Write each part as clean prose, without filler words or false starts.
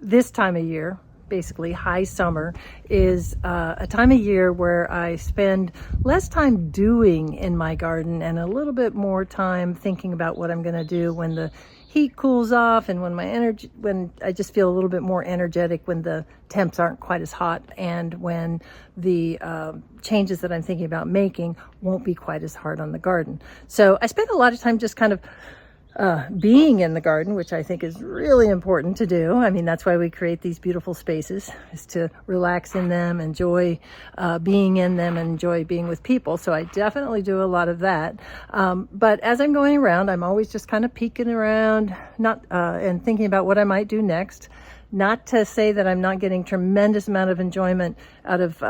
this time of year, basically high summer, is a time of year where I spend less time doing in my garden and a little bit more time thinking about what I'm going to do when the heat cools off, and when I just feel a little bit more energetic, when the temps aren't quite as hot, and when the changes that I'm thinking about making won't be quite as hard on the garden. So I spend a lot of time just kind of being in the garden, which I think is really important to do. I mean, that's why we create these beautiful spaces, is to relax in them, enjoy being in them, and enjoy being with people. So I definitely do a lot of that. But as I'm going around, I'm always just kind of peeking around, not and thinking about what I might do next. Not to say that I'm not getting tremendous amount of enjoyment out of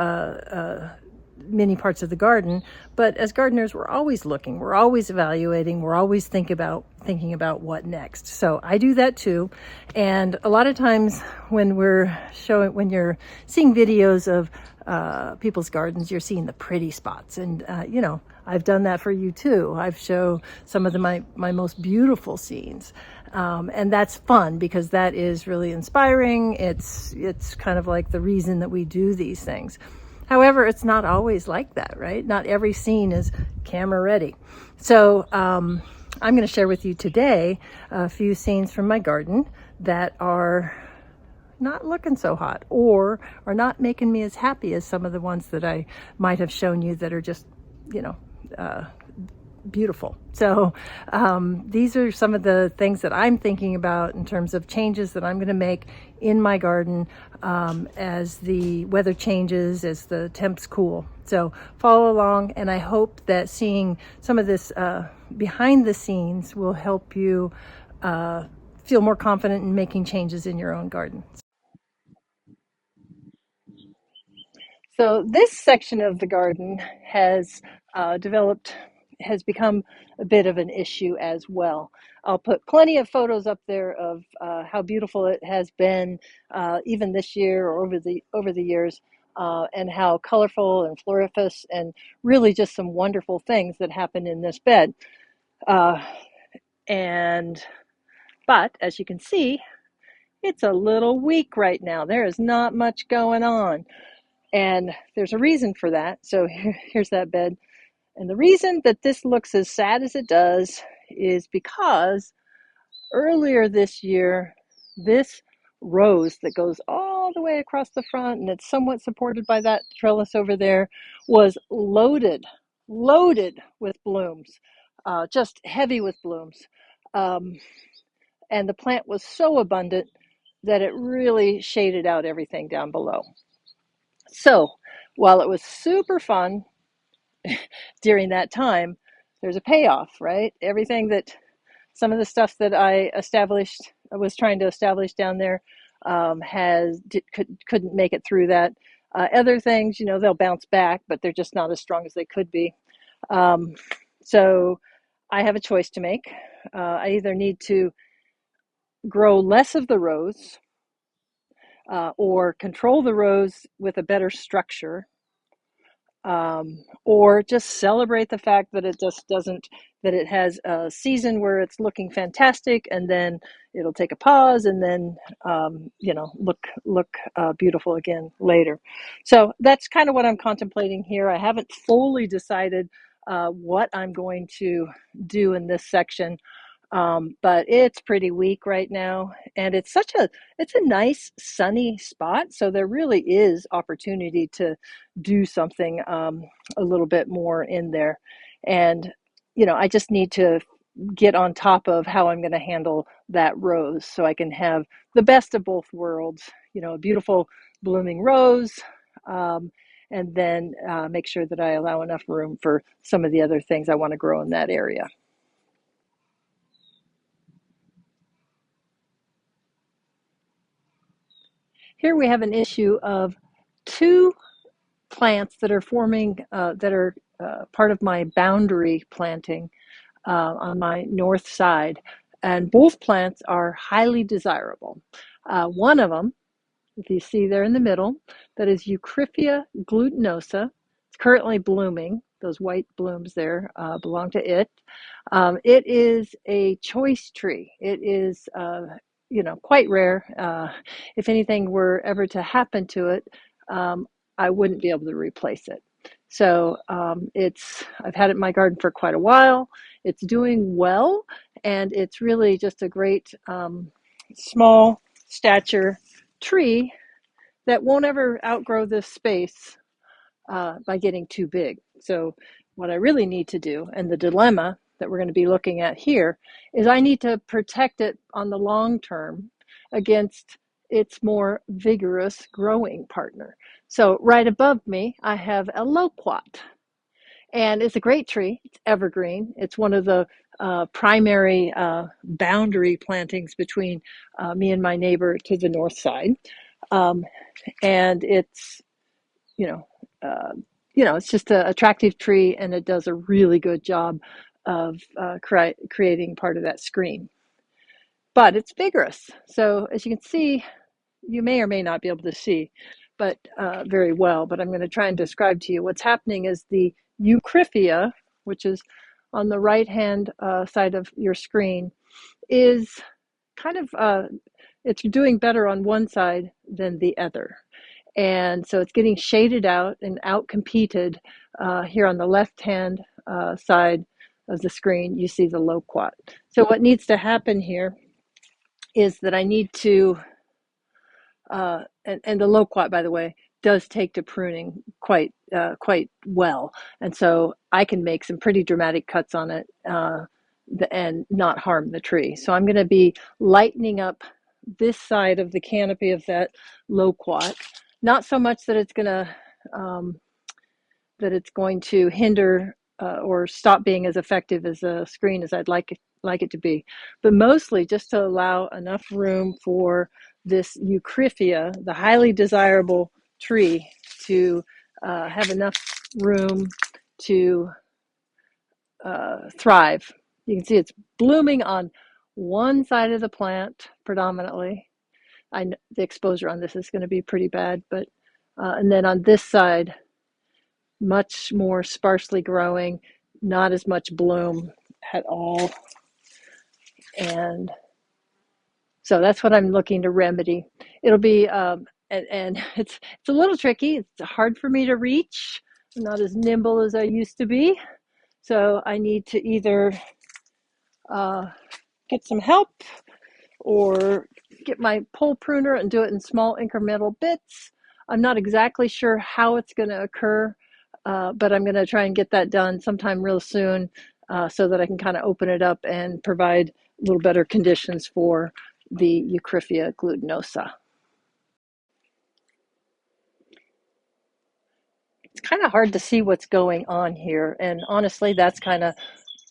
many parts of the garden, but as gardeners, we're always looking, we're always evaluating, we're always thinking about what next. So I do that too. And a lot of times when you're seeing videos of people's gardens, you're seeing the pretty spots, and I've done that for you too. I've shown some of my most beautiful scenes. And that's fun because that is really inspiring. It's kind of like the reason that we do these things. However, it's not always like that, right? Not every scene is camera ready. So I'm going to share with you today a few scenes from my garden that are not looking so hot, or are not making me as happy as some of the ones that I might have shown you that are just, beautiful. So these are some of the things that I'm thinking about in terms of changes that I'm going to make in my garden as the weather changes, as the temps cool. So follow along, and I hope that seeing some of this behind the scenes will help you feel more confident in making changes in your own garden. So this section of the garden has become a bit of an issue as well. I'll put plenty of photos up there of how beautiful it has been, even this year or over the years, and how colorful and floriferous, and really just some wonderful things that happen in this bed. Uh, and but as you can see, it's a little weak right now. There is not much going on. And there's a reason for that. So here's that bed. And the reason that this looks as sad as it does is because earlier this year, this rose that goes all the way across the front, and it's somewhat supported by that trellis over there, was loaded with blooms, just heavy with blooms. Um, and the plant was so abundant that it really shaded out everything down below. So while it was super fun during that time, there's a payoff, right? Some of the stuff that I was trying to establish down there, couldn't make it through that. Other things, they'll bounce back, but they're just not as strong as they could be. So I have a choice to make. I either need to grow less of the rows, or control the rows with a better structure, or just celebrate the fact that it has a season where it's looking fantastic, and then it'll take a pause, and then look beautiful again later. So that's kind of what I'm contemplating here. I haven't fully decided what I'm going to do in this section. But it's pretty weak right now, and it's a nice sunny spot, so there really is opportunity to do something a little bit more in there. And I just need to get on top of how I'm going to handle that rose so I can have the best of both worlds, a beautiful blooming rose, and then make sure that I allow enough room for some of the other things I want to grow in that area. Here we have an issue of two plants that are part of my boundary planting on my north side, and both plants are highly desirable. One of them, if you see there in the middle, that is Eucryphia glutinosa. It's currently blooming. Those white blooms there belong to it. It is a choice tree. It is quite rare. If anything were ever to happen to it, I wouldn't be able to replace it. So I've had it in my garden for quite a while. It's doing well, and it's really just a great small stature tree that won't ever outgrow this space by getting too big. So what I really need to do, and the dilemma that we're going to be looking at here, is I need to protect it on the long term against its more vigorous growing partner. So right above me, I have a loquat, and it's a great tree. It's evergreen. It's one of the primary boundary plantings between me and my neighbor to the north side. And it's, you know, uh, it's just an attractive tree, and it does a really good job of creating part of that screen. But it's vigorous. So as you can see, you may or may not be able to see, but very well. But I'm going to try and describe to you what's happening is the Eucryphia, which is on the right-hand side of your screen, is kind of it's doing better on one side than the other. And so it's getting shaded out and outcompeted here on the left-hand side of the screen. You see the loquat. So what needs to happen here is that I need to, and the loquat, by the way, does take to pruning quite well. And so I can make some pretty dramatic cuts on it and not harm the tree. So I'm going to be lightening up this side of the canopy of that loquat. Not so much that it's going to hinder or stop being as effective as a screen as I'd like it to be, but mostly just to allow enough room for this Eucryphia, the highly desirable tree, to have enough room to thrive. You can see it's blooming on one side of the plant predominantly. The exposure on this is going to be pretty bad, but and then on this side, much more sparsely growing, not as much bloom at all. And so that's what I'm looking to remedy. It'll be, and it's a little tricky. It's hard for me to reach. I'm not as nimble as I used to be. So I need to either get some help or get my pole pruner and do it in small incremental bits. I'm not exactly sure how it's going to occur, but I'm going to try and get that done sometime real soon so that I can kind of open it up and provide a little better conditions for the Eucryphia glutinosa. It's kind of hard to see what's going on here, and honestly, that's kind of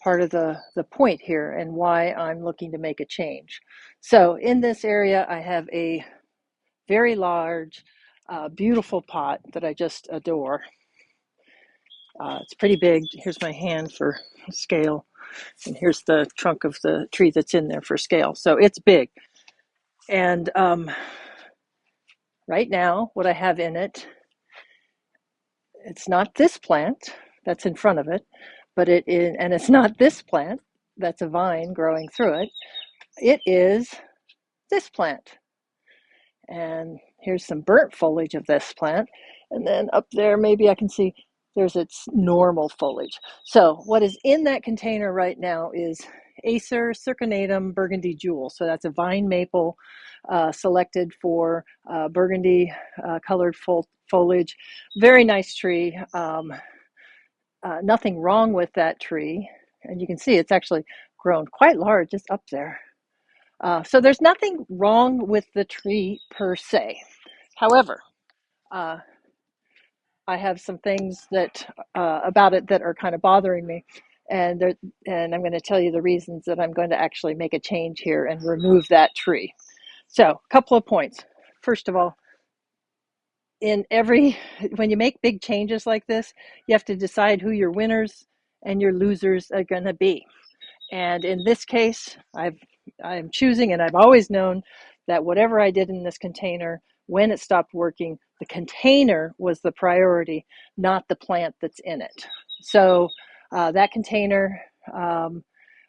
part of the point here and why I'm looking to make a change. So in this area, I have a very large, beautiful pot that I just adore. It's pretty big. Here's my hand for scale, and here's the trunk of the tree that's in there for scale. So it's big. And right now, what I have in it, it's not this plant that's in front of it, but and it's not this plant that's a vine growing through it. It is this plant. And here's some burnt foliage of this plant. And then up there, maybe I can see there's its normal foliage. So what is in that container right now is Acer circinatum burgundy jewel. So that's a vine maple selected for burgundy colored foliage. Very nice tree. Nothing wrong with that tree. And you can see it's actually grown quite large just up there. So there's nothing wrong with the tree per se. However, I have some things that about it that are kind of bothering me, and I'm going to tell you the reasons that I'm going to actually make a change here and remove that tree. So, a couple of points. First of all, when you make big changes like this, you have to decide who your winners and your losers are going to be. And in this case, I'm choosing, and I've always known that whatever I did in this container, when it stopped working, the container was the priority, not the plant that's in it. So that container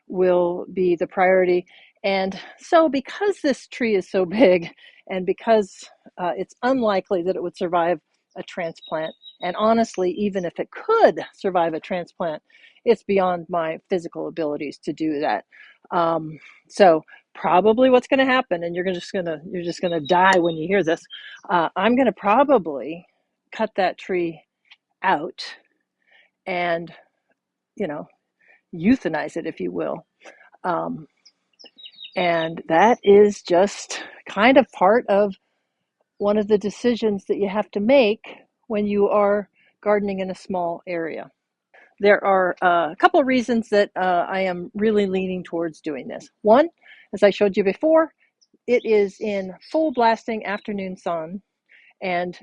will be the priority. And so because this tree is so big and because it's unlikely that it would survive a transplant, and honestly, even if it could survive a transplant, it's beyond my physical abilities to do that. So probably what's going to happen, and you're just gonna die when you hear this. I'm going to probably cut that tree out and, you know, euthanize it, if you will. Um, and that is just kind of part of one of the decisions that you have to make when you are gardening in a small area. There are a couple of reasons that I am really leaning towards doing this. One, as I showed you before, it is in full blasting afternoon sun, and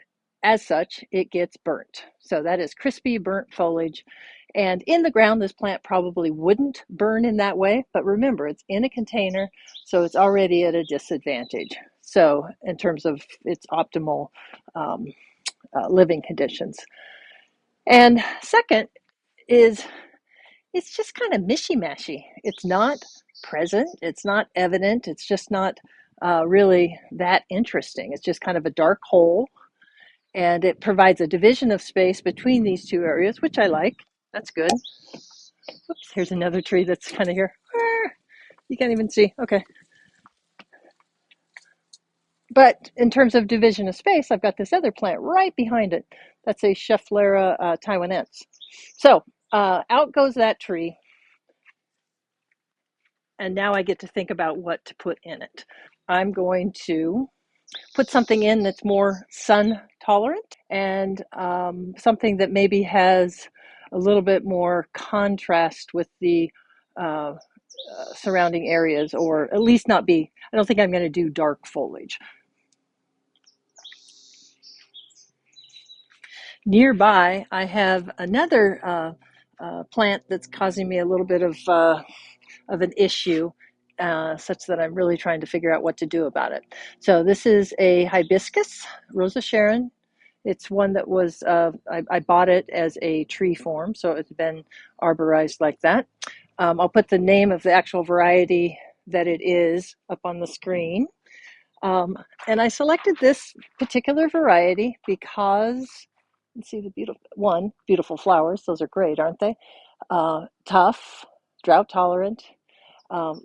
as such, it gets burnt. So that is crispy, burnt foliage. And in the ground, this plant probably wouldn't burn in that way, but remember, it's in a container, so it's already at a disadvantage. So in terms of its optimal um, living conditions. And second is it's just kind of mishy-mashy. It's not present, it's not evident, it's just not really that interesting. It's just kind of a dark hole, and it provides a division of space between these two areas, which I like. That's good. Oops, here's another tree that's kind of here. You can't even see. Okay. But in terms of division of space, I've got this other plant right behind it. That's a Schefflera taiwanense. So out goes that tree. And now I get to think about what to put in it. I'm going to put something in that's more sun tolerant and something that maybe has a little bit more contrast with the surrounding areas, or at least not be, I don't think I'm going to do dark foliage. Nearby, I have another plant that's causing me a little bit of an issue, such that I'm really trying to figure out what to do about it. So this is a hibiscus, Rosa Sharon. It's one that was, I bought it as a tree form, so it's been arborized like that. I'll put the name of the actual variety that it is up on the screen. And I selected this particular variety because, let's see the beautiful flowers. Those are great, aren't they? Tough, drought tolerant,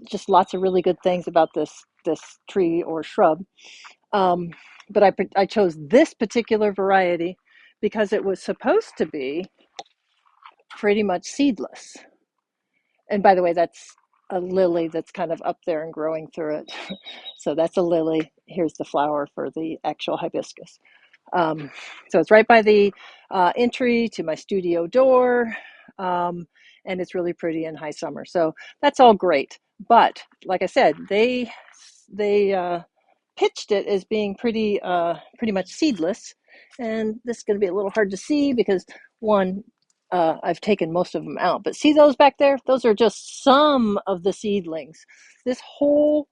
just lots of really good things about this tree or shrub. But I chose this particular variety because it was supposed to be pretty much seedless. And by the way, that's a lily that's kind of up there and growing through it. So that's a lily. Here's the flower for the actual hibiscus. So it's right by the entry to my studio door, and it's really pretty in high summer. So that's all great. But like I said, they pitched it as being pretty much seedless, and this is going to be a little hard to see because one, I've taken most of them out. But see those back there? Those are just some of the seedlings. This whole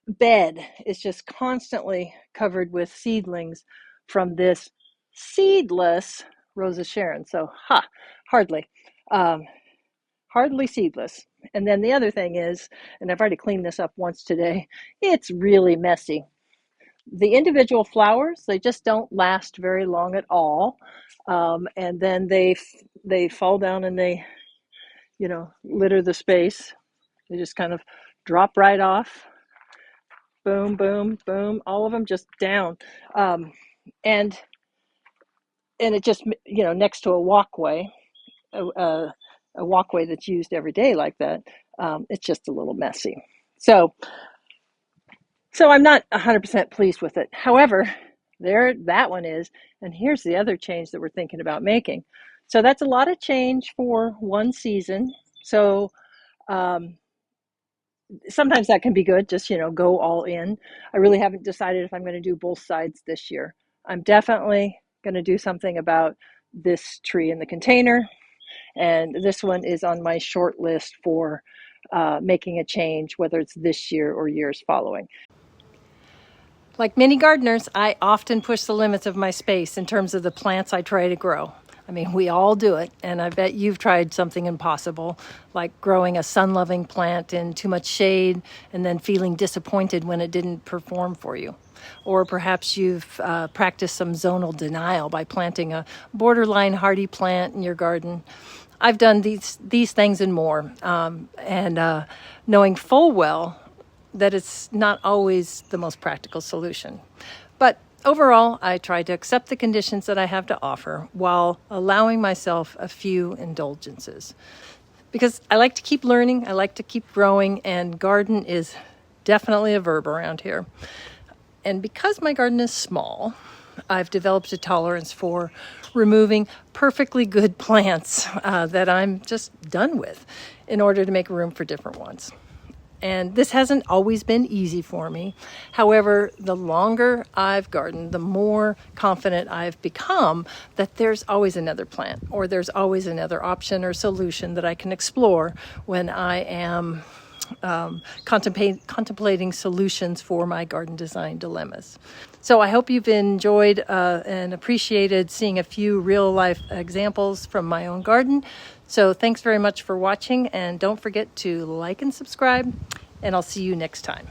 bed is just constantly covered with seedlings from this seedless Rosa Sharon. So, hardly. Um, Hardly seedless. And then the other thing is, and I've already cleaned this up once today, it's really messy. The individual flowers, they just don't last very long at all. And then they fall down and they, litter the space. They just kind of drop right off. Boom, boom, boom, all of them just down. And it just, next to a walkway, a walkway that's used every day like that, it's just a little messy. So I'm not 100% pleased with it. However, there that one is, and here's the other change that we're thinking about making. So that's a lot of change for one season. So sometimes that can be good, just, go all in. I really haven't decided if I'm going to do both sides this year. I'm definitely going to do something about this tree in the container, and this one is on my short list for making a change, whether it's this year or years following. Like many gardeners, I often push the limits of my space in terms of the plants I try to grow. I mean, we all do it, and I bet you've tried something impossible, like growing a sun-loving plant in too much shade and then feeling disappointed when it didn't perform for you. Or perhaps you've practiced some zonal denial by planting a borderline hardy plant in your garden. I've done these things and more, and knowing full well that it's not always the most practical solution. But overall, I try to accept the conditions that I have to offer while allowing myself a few indulgences. Because I like to keep learning, I like to keep growing, and garden is definitely a verb around here. And because my garden is small, I've developed a tolerance for removing perfectly good plants that I'm just done with in order to make room for different ones. And this hasn't always been easy for me. However, the longer I've gardened, the more confident I've become that there's always another plant, or there's always another option or solution that I can explore when I am contemplating solutions for my garden design dilemmas. So I hope you've enjoyed and appreciated seeing a few real life examples from my own garden. So thanks very much for watching, and don't forget to like and subscribe, and I'll see you next time.